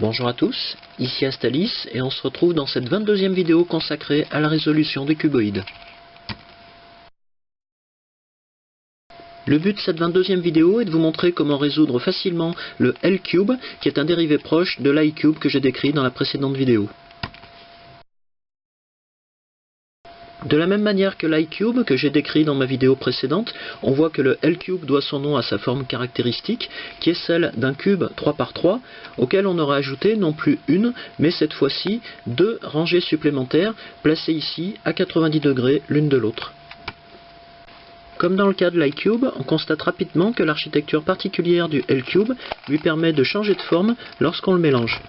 Bonjour à tous, ici Astalis et on se retrouve dans cette 22e vidéo consacrée à la résolution des cuboïdes. Le but de cette 22e vidéo est de vous montrer comment résoudre facilement le L-cube, qui est un dérivé proche de l'i-cube que j'ai décrit dans la précédente vidéo. De la même manière que l'i-cube que j'ai décrit dans ma vidéo précédente, on voit que le L-cube doit son nom à sa forme caractéristique, qui est celle d'un cube 3 par 3, auquel on aurait ajouté non plus une, mais cette fois-ci deux rangées supplémentaires, placées ici à 90 degrés l'une de l'autre. Comme dans le cas de l'i-cube, on constate rapidement que l'architecture particulière du L-cube lui permet de changer de forme lorsqu'on le mélange.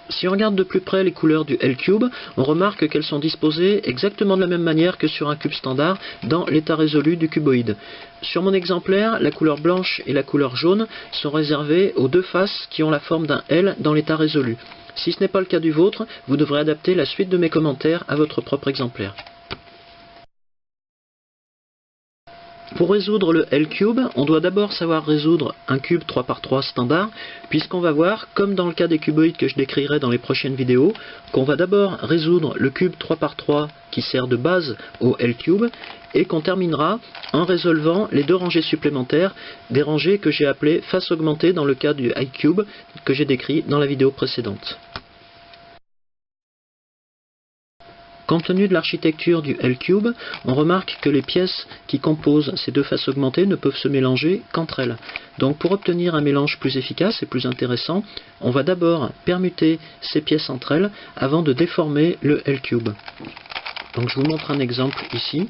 Si on regarde de plus près les couleurs du L-cube, on remarque qu'elles sont disposées exactement de la même manière que sur un cube standard dans l'état résolu du cuboïde. Sur mon exemplaire, la couleur blanche et la couleur jaune sont réservées aux deux faces qui ont la forme d'un L dans l'état résolu. Si ce n'est pas le cas du vôtre, vous devrez adapter la suite de mes commentaires à votre propre exemplaire. Pour résoudre le L-cube, on doit d'abord savoir résoudre un cube 3 par 3 standard, puisqu'on va voir, comme dans le cas des cuboïdes que je décrirai dans les prochaines vidéos, qu'on va d'abord résoudre le cube 3 par 3 qui sert de base au L-cube, et qu'on terminera en résolvant les deux rangées supplémentaires, des rangées que j'ai appelées face augmentée dans le cas du i-cube que j'ai décrit dans la vidéo précédente. Compte tenu de l'architecture du L-cube, on remarque que les pièces qui composent ces deux faces augmentées ne peuvent se mélanger qu'entre elles. Donc pour obtenir un mélange plus efficace et plus intéressant, on va d'abord permuter ces pièces entre elles avant de déformer le L-cube. Donc je vous montre un exemple ici.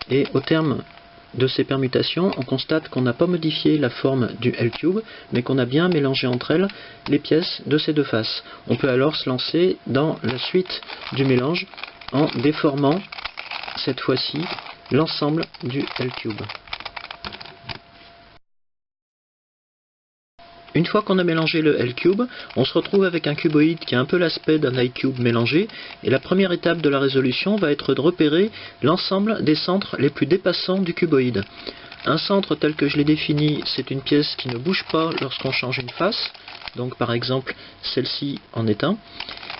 Et au terme de ces permutations, on constate qu'on n'a pas modifié la forme du L-cube, mais qu'on a bien mélangé entre elles les pièces de ces deux faces. On peut alors se lancer dans la suite du mélange en déformant, cette fois-ci, l'ensemble du L-cube. Une fois qu'on a mélangé le L-cube, on se retrouve avec un cuboïde qui a un peu l'aspect d'un i-cube mélangé, et la première étape de la résolution va être de repérer l'ensemble des centres les plus dépassants du cuboïde. Un centre tel que je l'ai défini, c'est une pièce qui ne bouge pas lorsqu'on change une face, donc par exemple celle-ci en est un,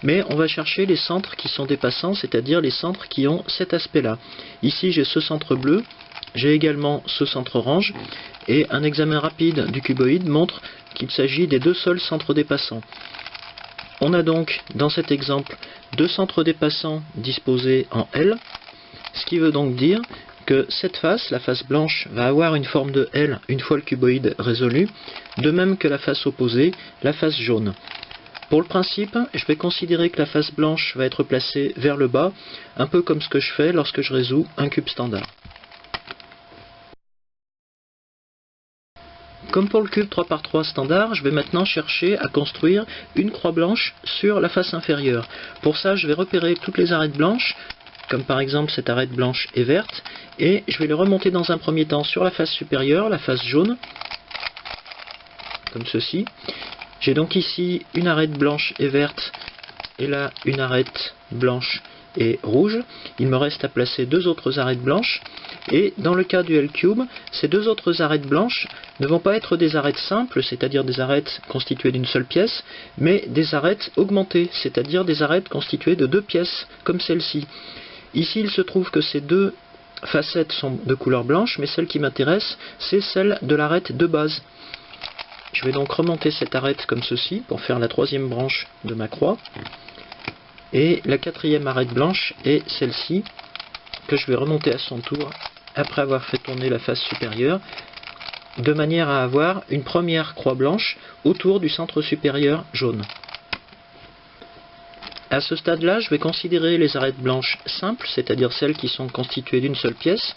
mais on va chercher les centres qui sont dépassants, c'est-à-dire les centres qui ont cet aspect-là. Ici j'ai ce centre bleu, j'ai également ce centre orange, et un examen rapide du cuboïde montre qu'il s'agit des deux seuls centres dépassants. On a donc, dans cet exemple, deux centres dépassants disposés en L, ce qui veut donc dire que cette face, la face blanche, va avoir une forme de L une fois le cuboïde résolu, de même que la face opposée, la face jaune. Pour le principe, je vais considérer que la face blanche va être placée vers le bas, un peu comme ce que je fais lorsque je résous un cube standard. Comme pour le cube 3 par 3 standard, je vais maintenant chercher à construire une croix blanche sur la face inférieure. Pour ça, je vais repérer toutes les arêtes blanches, comme par exemple cette arête blanche et verte, et je vais les remonter dans un premier temps sur la face supérieure, la face jaune, comme ceci. J'ai donc ici une arête blanche et verte, et là une arête blanche et rouge. Il me reste à placer deux autres arêtes blanches, et dans le cas du L-cube, ces deux autres arêtes blanches ne vont pas être des arêtes simples, c'est-à-dire des arêtes constituées d'une seule pièce, mais des arêtes augmentées, c'est-à-dire des arêtes constituées de deux pièces, comme celle-ci. Ici, il se trouve que ces deux facettes sont de couleur blanche, mais celle qui m'intéresse, c'est celle de l'arête de base. Je vais donc remonter cette arête comme ceci, pour faire la troisième branche de ma croix. Et la quatrième arête blanche est celle-ci, que je vais remonter à son tour après avoir fait tourner la face supérieure, de manière à avoir une première croix blanche autour du centre supérieur jaune. À ce stade-là, je vais considérer les arêtes blanches simples, c'est-à-dire celles qui sont constituées d'une seule pièce,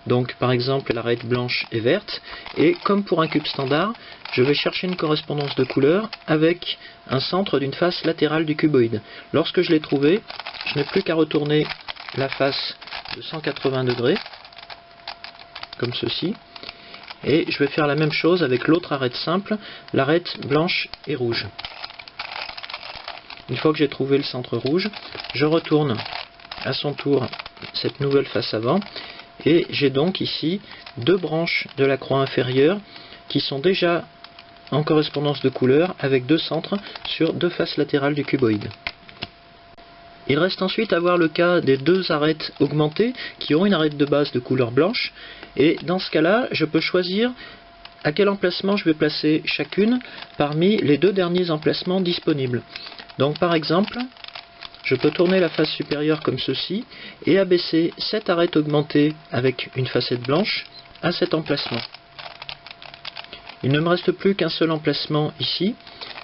donc par exemple l'arête blanche et verte, et comme pour un cube standard, je vais chercher une correspondance de couleur avec un centre d'une face latérale du cuboïde. Lorsque je l'ai trouvé, je n'ai plus qu'à retourner la face de 180 degrés, comme ceci, et je vais faire la même chose avec l'autre arête simple, l'arête blanche et rouge. Une fois que j'ai trouvé le centre rouge, je retourne à son tour cette nouvelle face avant, et j'ai donc ici deux branches de la croix inférieure qui sont déjà en correspondance de couleur avec deux centres sur deux faces latérales du cuboïde. Il reste ensuite à voir le cas des deux arêtes augmentées qui ont une arête de base de couleur blanche, et dans ce cas-là, je peux choisir à quel emplacement je vais placer chacune parmi les deux derniers emplacements disponibles. Donc par exemple, je peux tourner la face supérieure comme ceci et abaisser cette arête augmentée avec une facette blanche à cet emplacement. Il ne me reste plus qu'un seul emplacement ici,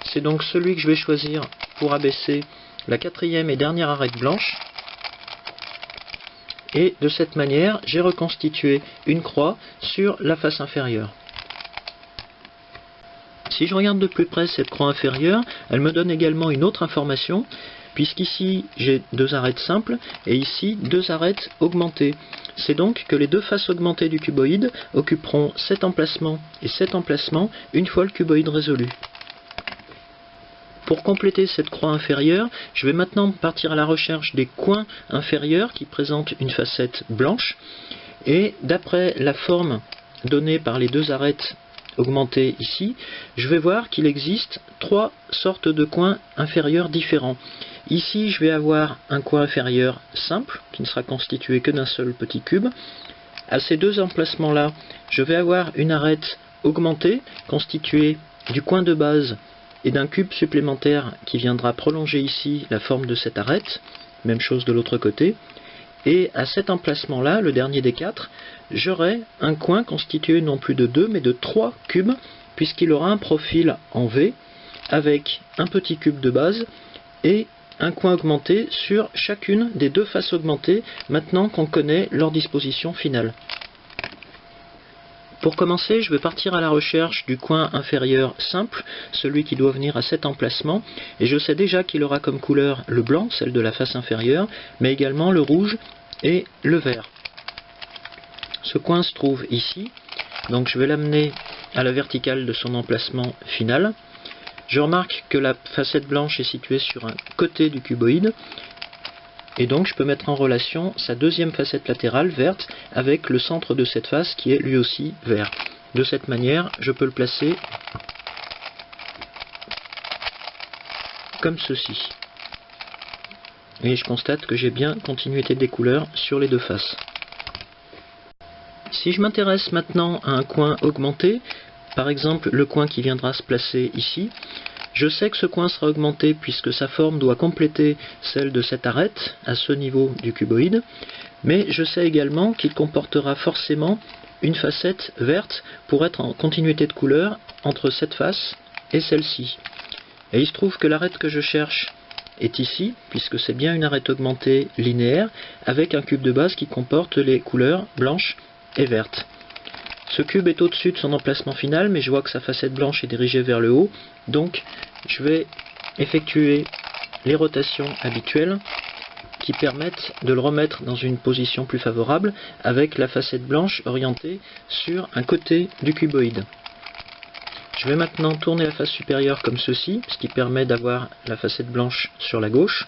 c'est donc celui que je vais choisir pour abaisser la quatrième et dernière arête blanche. Et de cette manière, j'ai reconstitué une croix sur la face inférieure. Si je regarde de plus près cette croix inférieure, elle me donne également une autre information, puisqu'ici j'ai deux arêtes simples et ici deux arêtes augmentées. C'est donc que les deux faces augmentées du cuboïde occuperont cet emplacement et cet emplacement une fois le cuboïde résolu. Pour compléter cette croix inférieure, je vais maintenant partir à la recherche des coins inférieurs qui présentent une facette blanche, et d'après la forme donnée par les deux arêtes augmentées ici, je vais voir qu'il existe trois sortes de coins inférieurs différents. Ici, je vais avoir un coin inférieur simple, qui ne sera constitué que d'un seul petit cube. À ces deux emplacements-là, je vais avoir une arête augmentée, constituée du coin de base et d'un cube supplémentaire qui viendra prolonger ici la forme de cette arête. Même chose de l'autre côté. Et à cet emplacement-là, le dernier des quatre, j'aurai un coin constitué non plus de deux, mais de trois cubes, puisqu'il aura un profil en V, avec un petit cube de base et un coin augmenté sur chacune des deux faces augmentées, maintenant qu'on connaît leur disposition finale. Pour commencer, je vais partir à la recherche du coin inférieur simple, celui qui doit venir à cet emplacement, et je sais déjà qu'il aura comme couleur le blanc, celle de la face inférieure, mais également le rouge et le vert. Ce coin se trouve ici, donc je vais l'amener à la verticale de son emplacement final. Je remarque que la facette blanche est située sur un côté du cuboïde, et donc je peux mettre en relation sa deuxième facette latérale verte avec le centre de cette face qui est lui aussi vert. De cette manière, je peux le placer comme ceci. Et je constate que j'ai bien continuité des couleurs sur les deux faces. Si je m'intéresse maintenant à un coin augmenté, par exemple le coin qui viendra se placer ici, je sais que ce coin sera augmenté puisque sa forme doit compléter celle de cette arête à ce niveau du cuboïde, mais je sais également qu'il comportera forcément une facette verte pour être en continuité de couleur entre cette face et celle-ci. Et il se trouve que l'arête que je cherche est ici, puisque c'est bien une arête augmentée linéaire avec un cube de base qui comporte les couleurs blanche et verte. Ce cube est au-dessus de son emplacement final, mais je vois que sa facette blanche est dirigée vers le haut, donc je vais effectuer les rotations habituelles qui permettent de le remettre dans une position plus favorable avec la facette blanche orientée sur un côté du cuboïde. Je vais maintenant tourner la face supérieure comme ceci, ce qui permet d'avoir la facette blanche sur la gauche,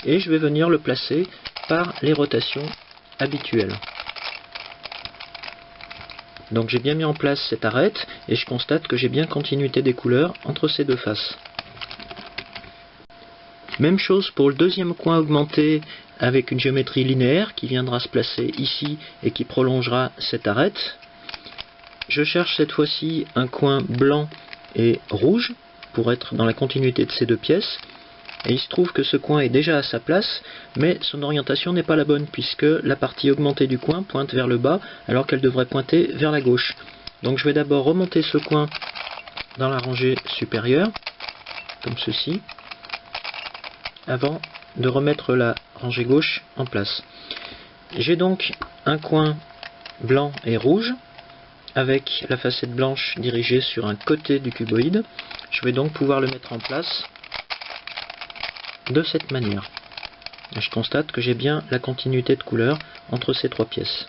et je vais venir le placer par les rotations habituelles. Donc j'ai bien mis en place cette arête et je constate que j'ai bien continuité des couleurs entre ces deux faces. Même chose pour le deuxième coin augmenté avec une géométrie linéaire qui viendra se placer ici et qui prolongera cette arête. Je cherche cette fois-ci un coin blanc et rouge pour être dans la continuité de ces deux pièces. Et il se trouve que ce coin est déjà à sa place, mais son orientation n'est pas la bonne, puisque la partie augmentée du coin pointe vers le bas, alors qu'elle devrait pointer vers la gauche. Donc je vais d'abord remonter ce coin dans la rangée supérieure, comme ceci, avant de remettre la rangée gauche en place. J'ai donc un coin blanc et rouge, avec la facette blanche dirigée sur un côté du cuboïde. Je vais donc pouvoir le mettre en place de cette manière. Et je constate que j'ai bien la continuité de couleur entre ces trois pièces.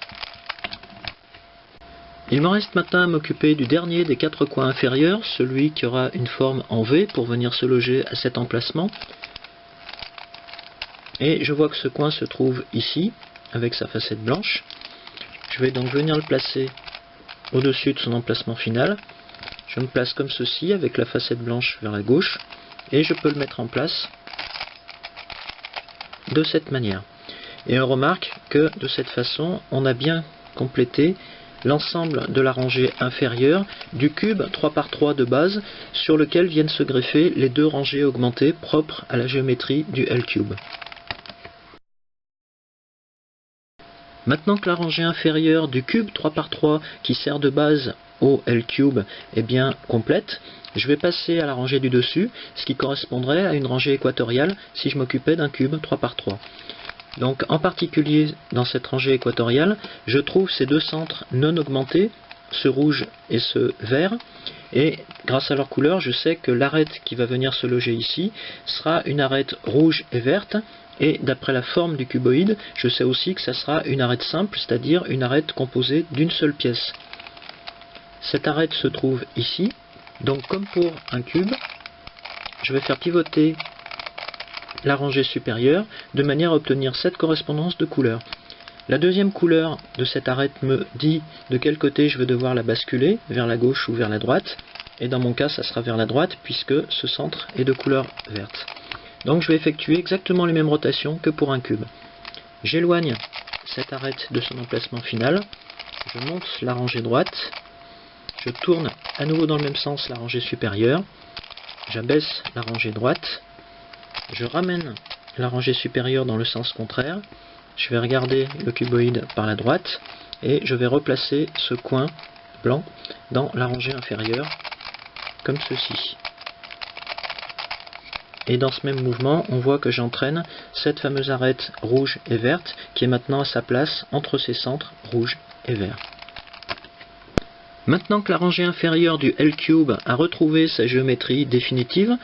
Il me reste maintenant à m'occuper du dernier des quatre coins inférieurs, celui qui aura une forme en V pour venir se loger à cet emplacement. Et je vois que ce coin se trouve ici, avec sa facette blanche. Je vais donc venir le placer au-dessus de son emplacement final. Je me place comme ceci, avec la facette blanche vers la gauche, et je peux le mettre en place de cette manière. Et on remarque que de cette façon, on a bien complété l'ensemble de la rangée inférieure du cube 3×3 de base sur lequel viennent se greffer les deux rangées augmentées propres à la géométrie du L-cube. Maintenant que la rangée inférieure du cube 3×3 qui sert de base au L-cube est bien complète, je vais passer à la rangée du dessus, ce qui correspondrait à une rangée équatoriale si je m'occupais d'un cube 3×3. Donc en particulier dans cette rangée équatoriale, je trouve ces deux centres non augmentés, ce rouge et ce vert, et grâce à leur couleur, je sais que l'arête qui va venir se loger ici sera une arête rouge et verte, et d'après la forme du cuboïde, je sais aussi que ça sera une arête simple, c'est-à-dire une arête composée d'une seule pièce. Cette arête se trouve ici, donc comme pour un cube, je vais faire pivoter la rangée supérieure de manière à obtenir cette correspondance de couleurs. La deuxième couleur de cette arête me dit de quel côté je vais devoir la basculer, vers la gauche ou vers la droite, et dans mon cas ça sera vers la droite puisque ce centre est de couleur verte. Donc je vais effectuer exactement les mêmes rotations que pour un cube. J'éloigne cette arête de son emplacement final, je monte la rangée droite, je tourne à nouveau dans le même sens la rangée supérieure, j'abaisse la rangée droite, je ramène la rangée supérieure dans le sens contraire, je vais regarder le cuboïde par la droite et je vais replacer ce coin blanc dans la rangée inférieure comme ceci. Et dans ce même mouvement, on voit que j'entraîne cette fameuse arête rouge et verte qui est maintenant à sa place entre ces centres rouge et vert. Maintenant que la rangée inférieure du L-cube a retrouvé sa géométrie définitive,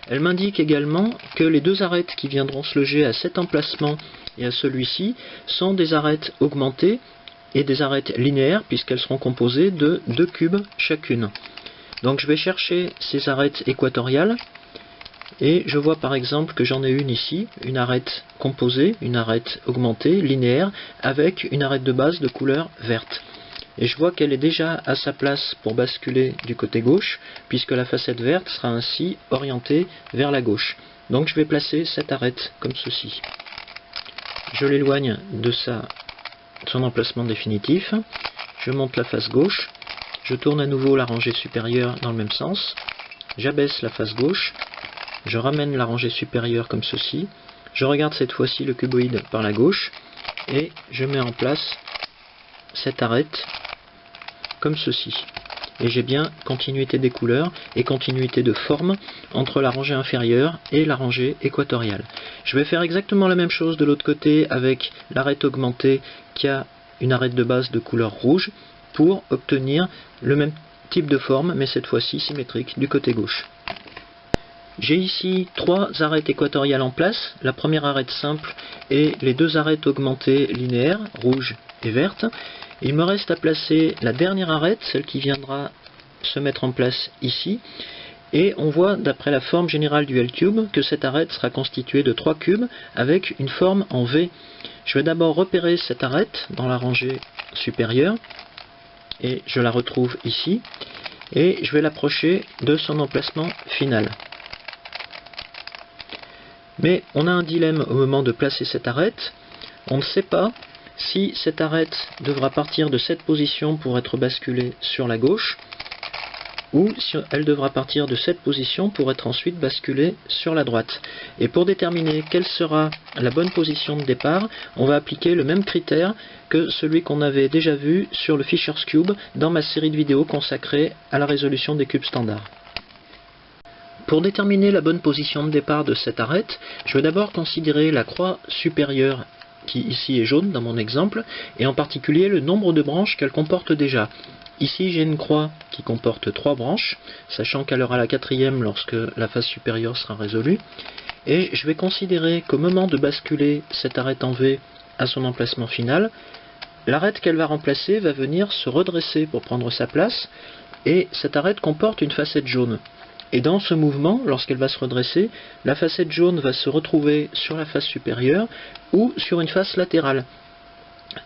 elle m'indique également que les deux arêtes qui viendront se loger à cet emplacement et à celui-ci sont des arêtes augmentées et des arêtes linéaires puisqu'elles seront composées de deux cubes chacune. Donc je vais chercher ces arêtes équatoriales et je vois par exemple que j'en ai une ici, une arête composée, une arête augmentée, linéaire, avec une arête de base de couleur verte. Et je vois qu'elle est déjà à sa place pour basculer du côté gauche, puisque la facette verte sera ainsi orientée vers la gauche. Donc je vais placer cette arête comme ceci. Je l'éloigne de son emplacement définitif, je monte la face gauche, je tourne à nouveau la rangée supérieure dans le même sens, j'abaisse la face gauche, je ramène la rangée supérieure comme ceci, je regarde cette fois-ci le cuboïde par la gauche, et je mets en place cette arête comme ceci. Et j'ai bien continuité des couleurs et continuité de forme entre la rangée inférieure et la rangée équatoriale. Je vais faire exactement la même chose de l'autre côté avec l'arête augmentée qui a une arête de base de couleur rouge pour obtenir le même type de forme mais cette fois-ci symétrique du côté gauche. J'ai ici trois arêtes équatoriales en place, la première arête simple et les deux arêtes augmentées linéaires, rouge et verte. Il me reste à placer la dernière arête, celle qui viendra se mettre en place ici, et on voit d'après la forme générale du L-cube que cette arête sera constituée de trois cubes avec une forme en V. Je vais d'abord repérer cette arête dans la rangée supérieure, et je la retrouve ici, et je vais l'approcher de son emplacement final. Mais on a un dilemme au moment de placer cette arête, on ne sait pas si cette arête devra partir de cette position pour être basculée sur la gauche, ou si elle devra partir de cette position pour être ensuite basculée sur la droite. Et pour déterminer quelle sera la bonne position de départ, on va appliquer le même critère que celui qu'on avait déjà vu sur le Fisher's Cube dans ma série de vidéos consacrée à la résolution des cubes standards. Pour déterminer la bonne position de départ de cette arête, je vais d'abord considérer la croix supérieure qui ici est jaune dans mon exemple, et en particulier le nombre de branches qu'elle comporte déjà. Ici j'ai une croix qui comporte 3 branches, sachant qu'elle aura la quatrième lorsque la face supérieure sera résolue, et je vais considérer qu'au moment de basculer cette arête en V à son emplacement final, l'arête qu'elle va remplacer va venir se redresser pour prendre sa place, et cette arête comporte une facette jaune. Et dans ce mouvement, lorsqu'elle va se redresser, la facette jaune va se retrouver sur la face supérieure ou sur une face latérale.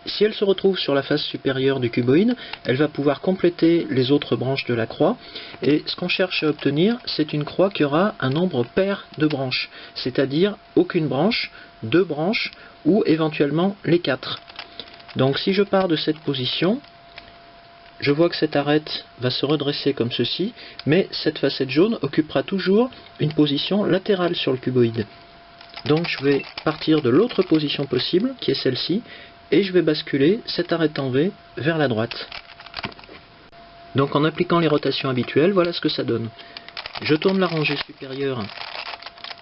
Si elle se retrouve sur la face supérieure du cuboïde, elle va pouvoir compléter les autres branches de la croix. Et ce qu'on cherche à obtenir, c'est une croix qui aura un nombre pair de branches, c'est-à-dire aucune branche, 2 branches ou éventuellement les 4. Donc si je pars de cette position, je vois que cette arête va se redresser comme ceci, mais cette facette jaune occupera toujours une position latérale sur le cuboïde. Donc je vais partir de l'autre position possible, qui est celle-ci, et je vais basculer cette arête en V vers la droite. Donc en appliquant les rotations habituelles, voilà ce que ça donne. Je tourne la rangée supérieure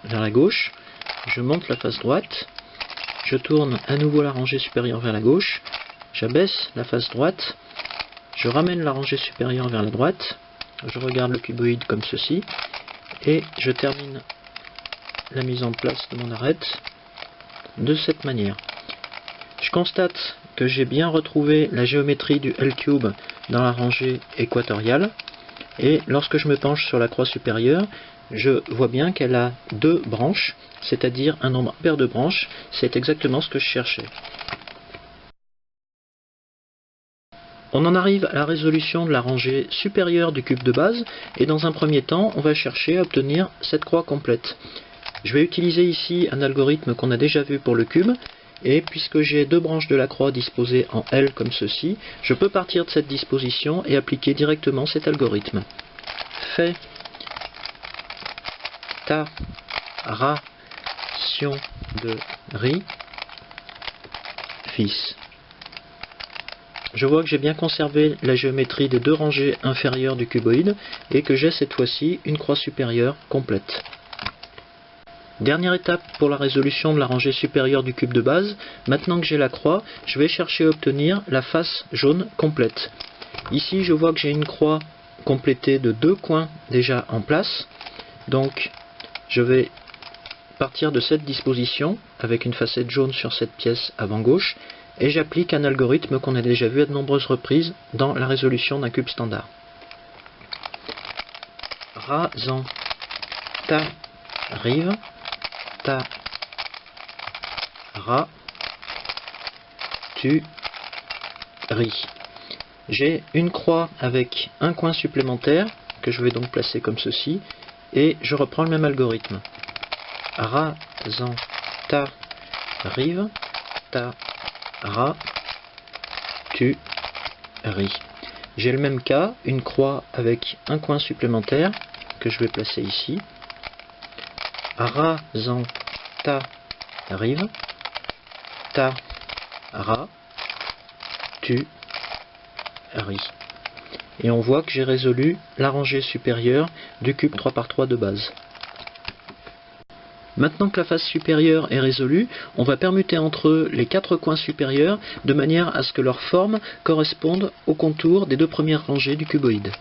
vers la gauche, je monte la face droite, je tourne à nouveau la rangée supérieure vers la gauche, j'abaisse la face droite, je ramène la rangée supérieure vers la droite, je regarde le cuboïde comme ceci, et je termine la mise en place de mon arête de cette manière. Je constate que j'ai bien retrouvé la géométrie du L-cube dans la rangée équatoriale, et lorsque je me penche sur la croix supérieure, je vois bien qu'elle a 2 branches, c'est-à-dire un nombre pair de branches. C'est exactement ce que je cherchais. On en arrive à la résolution de la rangée supérieure du cube de base, et dans un premier temps, on va chercher à obtenir cette croix complète. Je vais utiliser ici un algorithme qu'on a déjà vu pour le cube, et puisque j'ai 2 branches de la croix disposées en L comme ceci, je peux partir de cette disposition et appliquer directement cet algorithme. Fait ta ration de riz fils. Je vois que j'ai bien conservé la géométrie des 2 rangées inférieures du cuboïde et que j'ai cette fois-ci une croix supérieure complète. Dernière étape pour la résolution de la rangée supérieure du cube de base. Maintenant que j'ai la croix, je vais chercher à obtenir la face jaune complète. Ici, je vois que j'ai une croix complétée de 2 coins déjà en place. Donc, je vais partir de cette disposition avec une facette jaune sur cette pièce avant gauche et j'applique un algorithme qu'on a déjà vu à de nombreuses reprises dans la résolution d'un cube standard. Rasant ta rive ta ra tu ris. J'ai une croix avec un coin supplémentaire que je vais donc placer comme ceci et je reprends le même algorithme. Rasant ta rive ta ra tu ris. J'ai le même cas, une croix avec un coin supplémentaire que je vais placer ici. Rasant ta rive ta ra tu ris. Et on voit que j'ai résolu la rangée supérieure du cube 3×3 de base. Maintenant que la face supérieure est résolue, on va permuter entre eux les 4 coins supérieurs de manière à ce que leur forme corresponde au contour des 2 premières rangées du cuboïde.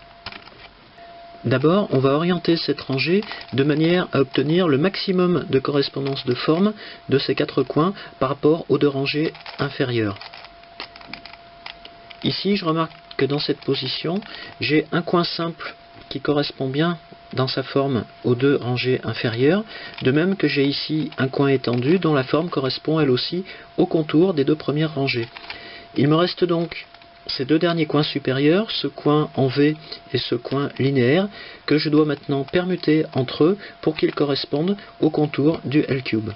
D'abord, on va orienter cette rangée de manière à obtenir le maximum de correspondance de forme de ces 4 coins par rapport aux 2 rangées inférieures. Ici, je remarque que dans cette position, j'ai un coin simple qui correspond bien dans sa forme aux 2 rangées inférieures, de même que j'ai ici un coin étendu dont la forme correspond elle aussi au contour des 2 premières rangées. Il me reste donc ces 2 derniers coins supérieurs, ce coin en V et ce coin linéaire, que je dois maintenant permuter entre eux pour qu'ils correspondent au contour du L-cube.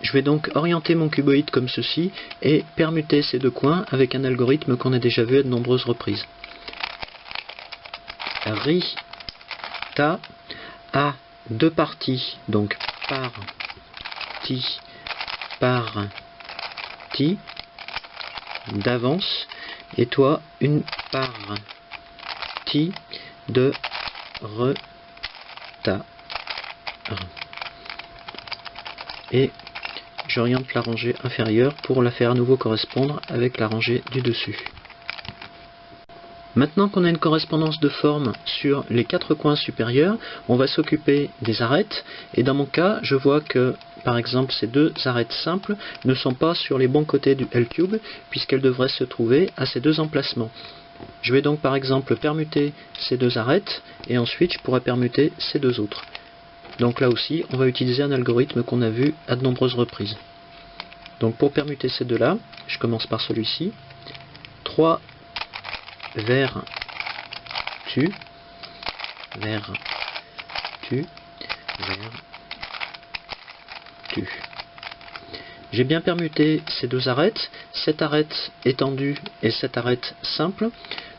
Je vais donc orienter mon cuboïde comme ceci et permuter ces 2 coins avec un algorithme qu'on a déjà vu à de nombreuses reprises. Ri ta a 2 parties, donc partie d'avance, et toi une partie de retard. Et j'oriente la rangée inférieure pour la faire à nouveau correspondre avec la rangée du dessus. Maintenant qu'on a une correspondance de forme sur les 4 coins supérieurs, on va s'occuper des arêtes, et dans mon cas, je vois que, par exemple, ces 2 arêtes simples ne sont pas sur les bons côtés du L-cube, puisqu'elles devraient se trouver à ces 2 emplacements. Je vais donc par exemple permuter ces deux arêtes et ensuite je pourrais permuter ces deux autres. Donc là aussi, on va utiliser un algorithme qu'on a vu à de nombreuses reprises. Donc pour permuter ces deux-là, je commence par celui-ci. 3 vers tu, vers tu, vers tu. J'ai bien permuté ces deux arêtes, cette arête étendue et cette arête simple.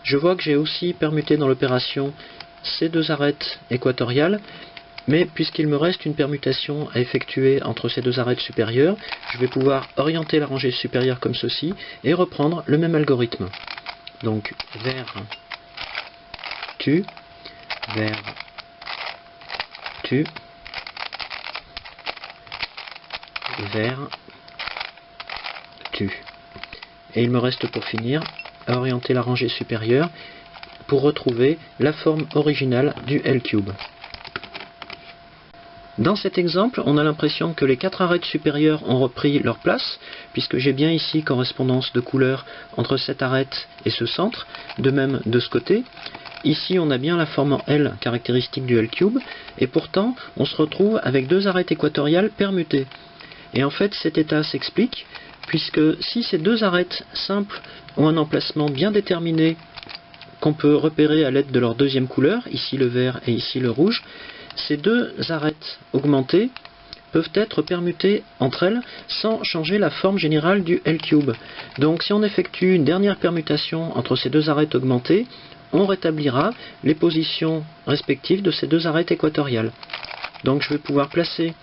Je vois que j'ai aussi permuté dans l'opération ces deux arêtes équatoriales, mais puisqu'il me reste une permutation à effectuer entre ces deux arêtes supérieures, je vais pouvoir orienter la rangée supérieure comme ceci et reprendre le même algorithme. Donc vers tu, vers tu, vers tu. Et il me reste pour finir à orienter la rangée supérieure pour retrouver la forme originale du L-cube. Dans cet exemple, on a l'impression que les quatre arêtes supérieures ont repris leur place, puisque j'ai bien ici correspondance de couleurs entre cette arête et ce centre, de même de ce côté. Ici, on a bien la forme en L caractéristique du L-cube, et pourtant, on se retrouve avec deux arêtes équatoriales permutées. Et en fait, cet état s'explique, puisque si ces deux arêtes simples ont un emplacement bien déterminé, qu'on peut repérer à l'aide de leur deuxième couleur, ici le vert et ici le rouge, ces deux arêtes augmentées peuvent être permutées entre elles sans changer la forme générale du L-cube. Donc si on effectue une dernière permutation entre ces deux arêtes augmentées, on rétablira les positions respectives de ces deux arêtes équatoriales. Donc je vais pouvoir placer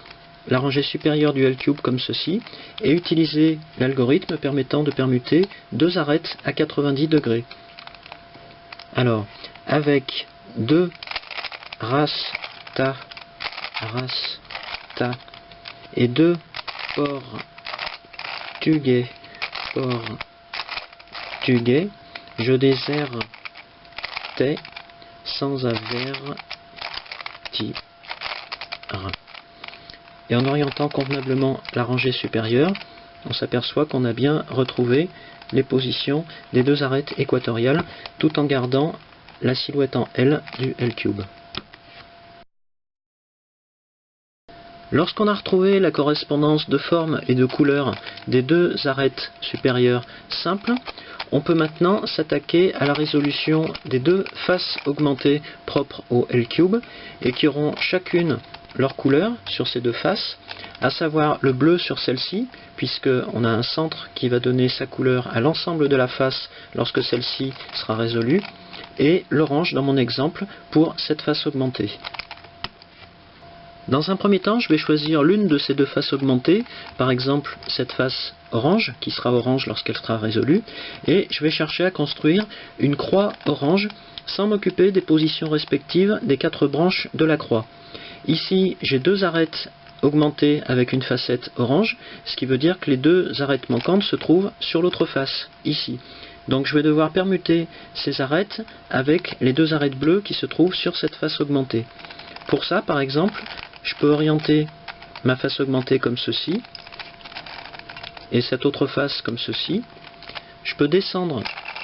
la rangée supérieure du L-cube comme ceci et utiliser l'algorithme permettant de permuter deux arêtes à 90 degrés. Alors, avec 2 ras ta et 2 por tugé je désert te sans avertir. Et en orientant convenablement la rangée supérieure, on s'aperçoit qu'on a bien retrouvé les positions des deux arêtes équatoriales tout en gardant la silhouette en L du L-cube. Lorsqu'on a retrouvé la correspondance de forme et de couleur des deux arêtes supérieures simples, on peut maintenant s'attaquer à la résolution des deux faces augmentées propres au L-cube et qui auront chacune leur couleur sur ces deux faces, à savoir le bleu sur celle-ci, puisqu'on a un centre qui va donner sa couleur à l'ensemble de la face lorsque celle-ci sera résolue, et l'orange dans mon exemple pour cette face augmentée. Dans un premier temps, je vais choisir l'une de ces deux faces augmentées, par exemple cette face orange, qui sera orange lorsqu'elle sera résolue, et je vais chercher à construire une croix orange sans m'occuper des positions respectives des quatre branches de la croix. Ici, j'ai deux arêtes augmentées avec une facette orange, ce qui veut dire que les deux arêtes manquantes se trouvent sur l'autre face, ici. Donc je vais devoir permuter ces arêtes avec les deux arêtes bleues qui se trouvent sur cette face augmentée. Pour ça, par exemple, je peux orienter ma face augmentée comme ceci, et cette autre face comme ceci. Je peux descendre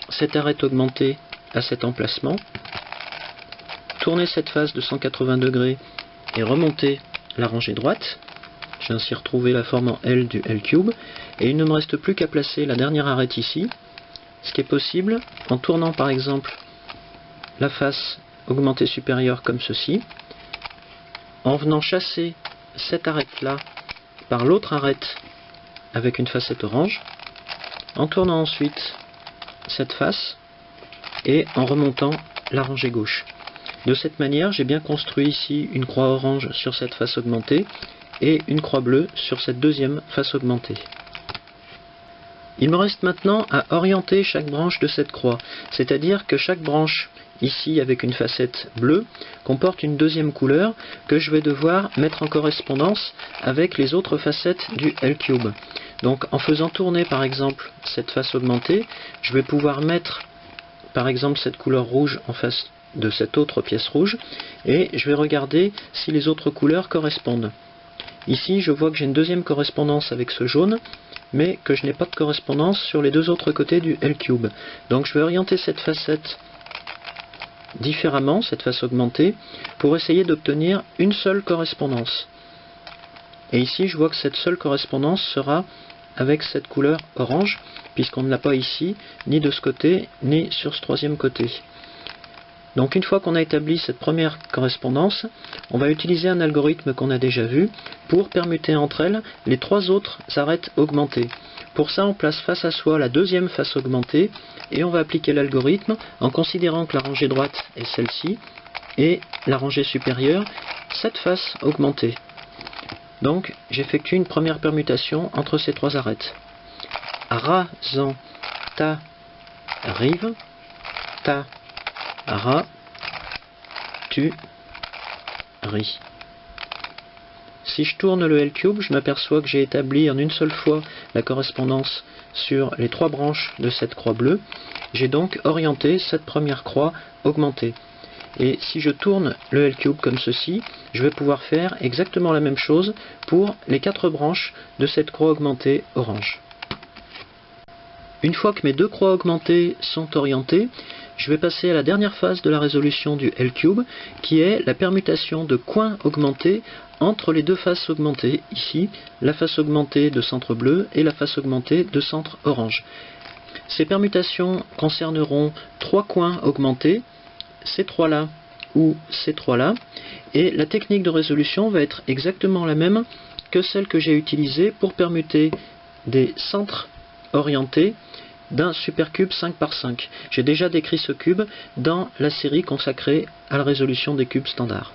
cette arête augmentée à cet emplacement, tourner cette face de 180 degrés et remonter la rangée droite. J'ai ainsi retrouvé la forme en L du L-cube, et il ne me reste plus qu'à placer la dernière arête ici, ce qui est possible en tournant par exemple la face augmentée supérieure comme ceci, en venant chasser cette arête-là par l'autre arête avec une facette orange, en tournant ensuite cette face et en remontant la rangée gauche. De cette manière, j'ai bien construit ici une croix orange sur cette face augmentée et une croix bleue sur cette deuxième face augmentée. Il me reste maintenant à orienter chaque branche de cette croix, c'est-à-dire que chaque branche, ici avec une facette bleue, comporte une deuxième couleur que je vais devoir mettre en correspondance avec les autres facettes du L-cube. Donc en faisant tourner par exemple cette face augmentée, je vais pouvoir mettre par exemple cette couleur rouge en face de cette autre pièce rouge, et je vais regarder si les autres couleurs correspondent. Ici, je vois que j'ai une deuxième correspondance avec ce jaune, mais que je n'ai pas de correspondance sur les deux autres côtés du L-cube. Donc je vais orienter cette facette différemment, cette face augmentée, pour essayer d'obtenir une seule correspondance. Et ici, je vois que cette seule correspondance sera avec cette couleur orange, puisqu'on ne l'a pas ici, ni de ce côté, ni sur ce troisième côté. Donc une fois qu'on a établi cette première correspondance, on va utiliser un algorithme qu'on a déjà vu pour permuter entre elles les trois autres arêtes augmentées. Pour ça, on place face à soi la deuxième face augmentée et on va appliquer l'algorithme en considérant que la rangée droite est celle-ci et la rangée supérieure cette face augmentée. Donc j'effectue une première permutation entre ces trois arêtes. Ra, zan, ta, rive, ta, ra, tu, ri. Si je tourne le L-cube, je m'aperçois que j'ai établi en une seule fois la correspondance sur les trois branches de cette croix bleue. J'ai donc orienté cette première croix augmentée. Et si je tourne le L-cube comme ceci, je vais pouvoir faire exactement la même chose pour les quatre branches de cette croix augmentée orange. Une fois que mes deux croix augmentées sont orientées, je vais passer à la dernière phase de la résolution du L-cube, qui est la permutation de coins augmentés entre les deux faces augmentées, ici, la face augmentée de centre bleu et la face augmentée de centre orange. Ces permutations concerneront trois coins augmentés, ces trois-là ou ces trois-là, et la technique de résolution va être exactement la même que celle que j'ai utilisée pour permuter des centres orientés d'un supercube 5 par 5. J'ai déjà décrit ce cube dans la série consacrée à la résolution des cubes standards.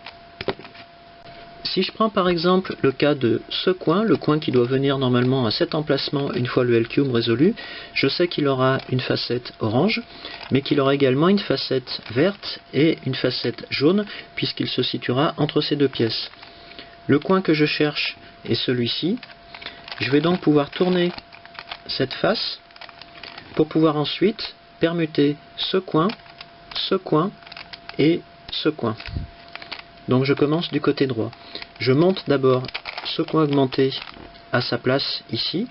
Si je prends par exemple le cas de ce coin, le coin qui doit venir normalement à cet emplacement une fois le L-cube résolu, je sais qu'il aura une facette orange, mais qu'il aura également une facette verte et une facette jaune, puisqu'il se situera entre ces deux pièces. Le coin que je cherche est celui-ci. Je vais donc pouvoir tourner cette face pour pouvoir ensuite permuter ce coin et ce coin. Donc je commence du côté droit. Je monte d'abord ce coin augmenté à sa place ici.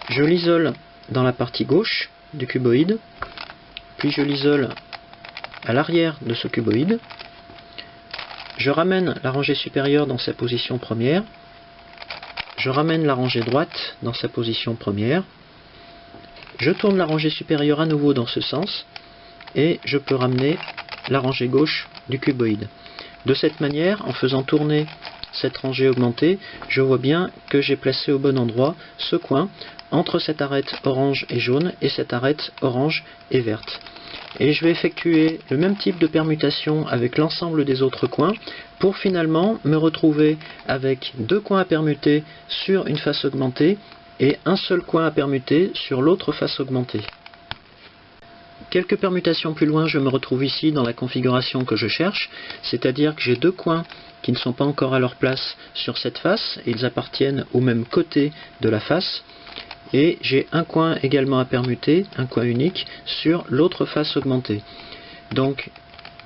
Je l'isole dans la partie gauche du cuboïde, puis je l'isole à l'arrière de ce cuboïde. Je ramène la rangée supérieure dans sa position première. Je ramène la rangée droite dans sa position première. Je tourne la rangée supérieure à nouveau dans ce sens et je peux ramener la rangée gauche du cuboïde. De cette manière, en faisant tourner cette rangée augmentée, je vois bien que j'ai placé au bon endroit ce coin entre cette arête orange et jaune et cette arête orange et verte. Et je vais effectuer le même type de permutation avec l'ensemble des autres coins pour finalement me retrouver avec deux coins à permuter sur une face augmentée et un seul coin à permuter sur l'autre face augmentée. Quelques permutations plus loin, je me retrouve ici dans la configuration que je cherche, c'est-à-dire que j'ai deux coins qui ne sont pas encore à leur place sur cette face, et ils appartiennent au même côté de la face, et j'ai un coin également à permuter, un coin unique, sur l'autre face augmentée. Donc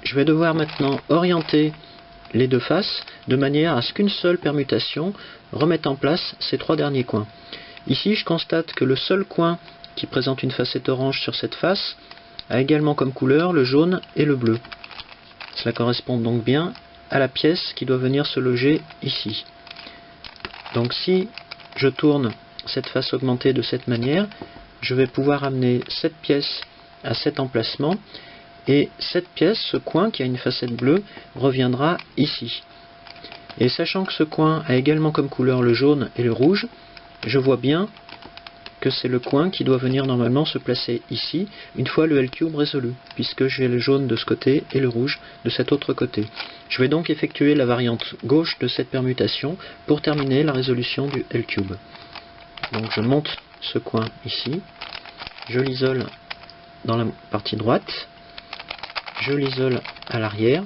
je vais devoir maintenant orienter les deux faces de manière à ce qu'une seule permutation remette en place ces trois derniers coins. Ici, je constate que le seul coin qui présente une facette orange sur cette face a également comme couleur le jaune et le bleu. Cela correspond donc bien à la pièce qui doit venir se loger ici. Donc si je tourne cette face augmentée de cette manière, je vais pouvoir amener cette pièce à cet emplacement, et cette pièce, ce coin qui a une facette bleue, reviendra ici. Et sachant que ce coin a également comme couleur le jaune et le rouge, je vois bien que c'est le coin qui doit venir normalement se placer ici, une fois le L-cube résolu, puisque j'ai le jaune de ce côté et le rouge de cet autre côté. Je vais donc effectuer la variante gauche de cette permutation pour terminer la résolution du L-cube. Donc je monte ce coin ici, je l'isole dans la partie droite, je l'isole à l'arrière,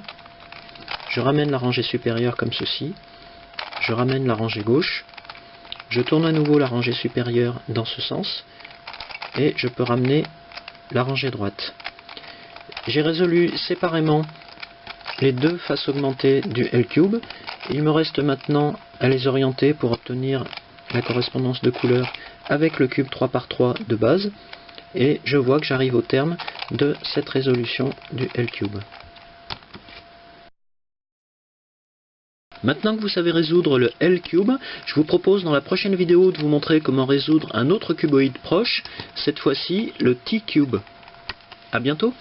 je ramène la rangée supérieure comme ceci, je ramène la rangée gauche, je tourne à nouveau la rangée supérieure dans ce sens, et je peux ramener la rangée droite. J'ai résolu séparément les deux faces augmentées du L-cube. Il me reste maintenant à les orienter pour obtenir la correspondance de couleurs avec le cube 3×3 de base, et je vois que j'arrive au terme de cette résolution du L-Cube. Maintenant que vous savez résoudre le L-Cube, je vous propose dans la prochaine vidéo de vous montrer comment résoudre un autre cuboïde proche, cette fois-ci le T-Cube. A bientôt!